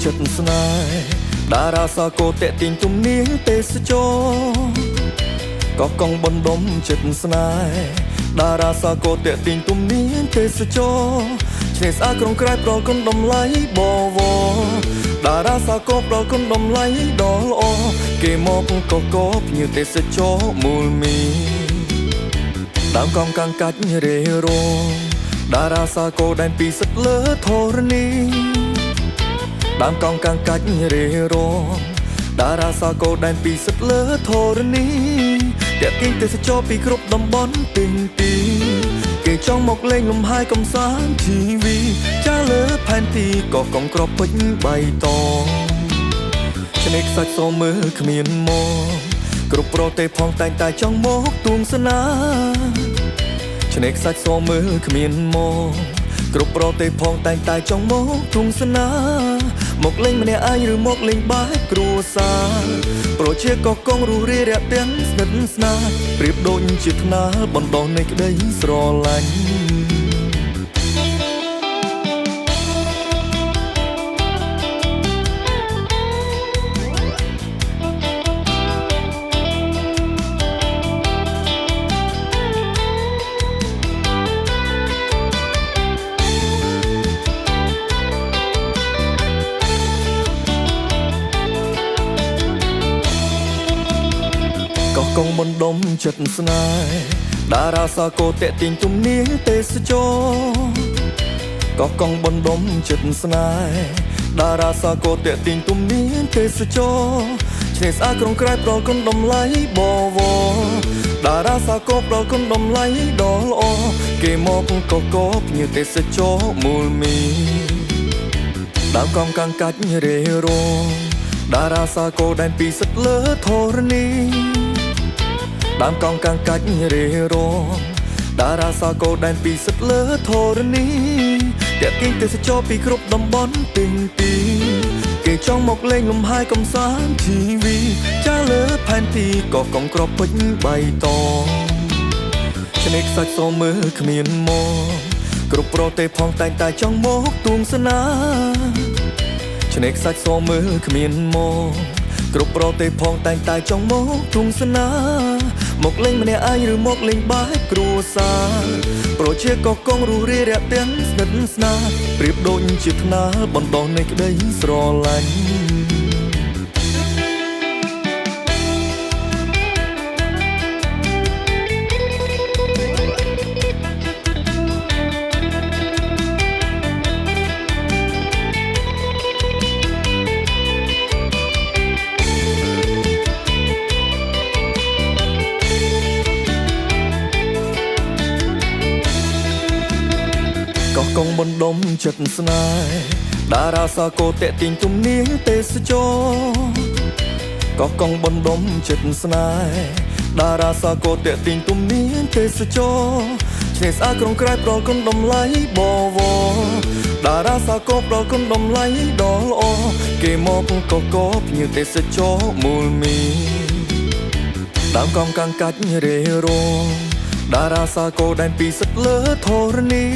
ចិត្តស្នេហ៍តារាសាគរតេទីងទំនៀងទេសចរក៏កងបណ្ដុំចិត្តស្នេហ៍តារាសាគរតេទីងទំនៀងទេសចរឆ្នេរស្អាតក្រុងក្រែប្រគុណតម្លៃបវរតារាសាគរប្រគុណតម្លៃដ៏ល្អគេមកកកភ្ញៀវទេសចរមូលមីដើមកងកាំងកាច់រេរោតារាសាគរដែនពីសិតលើធរណីដើមកងកាំងកាច់រេរោតារាសាគរដែនពីសិតលើធរណីតាក់ទាញទេសចរពីគ្រប់តំបន់ទិញទីគេចង់មកលេងលំហែកំសាន្តជីវីចាលើផែនទីក៏កងក្របពេញបៃតងឆ្នេរខ្សាច់សមើលគ្មានមកគ្រប់ប្រទេសផងតែងតែចង់មកទួងសនាឆ្នេរខ្សាច់សមើលគ្មានមកគ្រប់ប្រទេសផងតែងតែចង់មកទួងសនាមកលេងម្នាក់ឯងឬមកលេងបែបគ្រួសារប្រជាក៏កងរស់រាយរាក់ទាំងស្និទ្ធស្នាលប្រៀបដូចជាថ្នាលបណ្ដោះនៃក្តីស្រឡាញ់ក៏កងបណ្ដុំចិត្តស្នេហ៍តារាសាគរតេទីងទំនៀងទេសចរក៏កងបណ្ដុំចិត្តស្នេហ៍តារាសាគរតេទីងទំនៀងទេសចរឆ្នេរស្អាតក្រុងក្រែប្រគុណតម្លៃបវរតារាសាគរប្រគុណតម្លៃដ៏ល្អគេមកកកភ្ញៀវទេសចរមូលមីដើមកងកាំងកាច់រេរោតារាសាគរដែនពីសិតលើធរណីដើមកងកាំងកាច់រេរោតារាសាគរដែនពីសិតលើធរណីតាក់ទាញទេសចរពីគ្រប់តំបន់ទិញទីគេចង់មកលេងលំហែកំសាន្តជីវីចាលើផែនទីក៏កងក្របពេញបៃតងឆ្នេរខ្សាច់សមើលគ្មានមកគ្រប់ប្រទេសផងតែងតែចង់មកទួងសនាឆ្នេរខ្សាច់សមើលគ្មានមកគ្រប់ប្រទេសផងតែងតែចង់មកទួងសនាមកលេងម្នាក់ឯងឬមកលេងបែបគ្រួសារប្រជាក៏កងរស់រាយរាក់ទាំងស្និទ្ធស្នាលប្រៀបដូចជាថ្នាលបណ្ដោះនៃក្តីស្រឡាញ់ក៏កងបណ្ដុំចិត្តស្នេហ៍តារាសាគរតេទីងទំនៀងទេសចរក៏កងបណ្ដុំចិត្តស្នេហ៍តារាសាគរតេទីងទំនៀងទេសចរឆ្នេរស្អាតក្រុងក្រែប្រគុណតម្លៃបវរតារាសាគរប្រគុណតម្លៃដ៏ល្អគេមកកកភ្ញៀវទេសចរមូលមីដើមកងកាំងកាច់រេរោតារាសាគរដែនពីសិតលើធរណី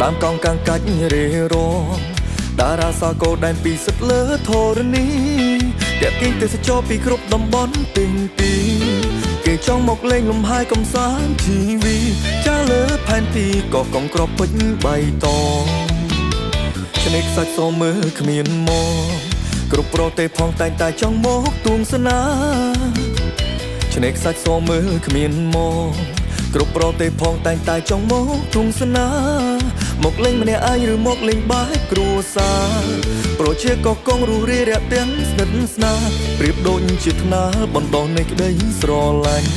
ដើមកងកាំងកាច់រេរោតារាសាគរដែនពីសិតលើធរណីតាក់ទាញទេសចរពីគ្រប់តំបន់ទិញទីគេចង់មកលេងលំហែកំសាន្តជីវីចាលើផែនទីក៏កងក្របពេញបៃតងឆ្នេរខ្សាច់សមើលគ្មានមកគ្រប់ប្រទេសផងតែងតែចង់មកទួងសនាឆ្នេរខ្សាច់សមើលគ្មានមកគ្រប់ប្រទេសផងតែងតែចង់មកទួងសនាមកលេងម្នាក់ឯងឬមកលេងបែបគ្រួសារប្រជាក៏កងរស់រាយរាក់ទាំងស្និទ្ធស្នាលប្រៀបដូចជាថ្នាលបណ្ដោះនៃក្តីស្រឡាញ់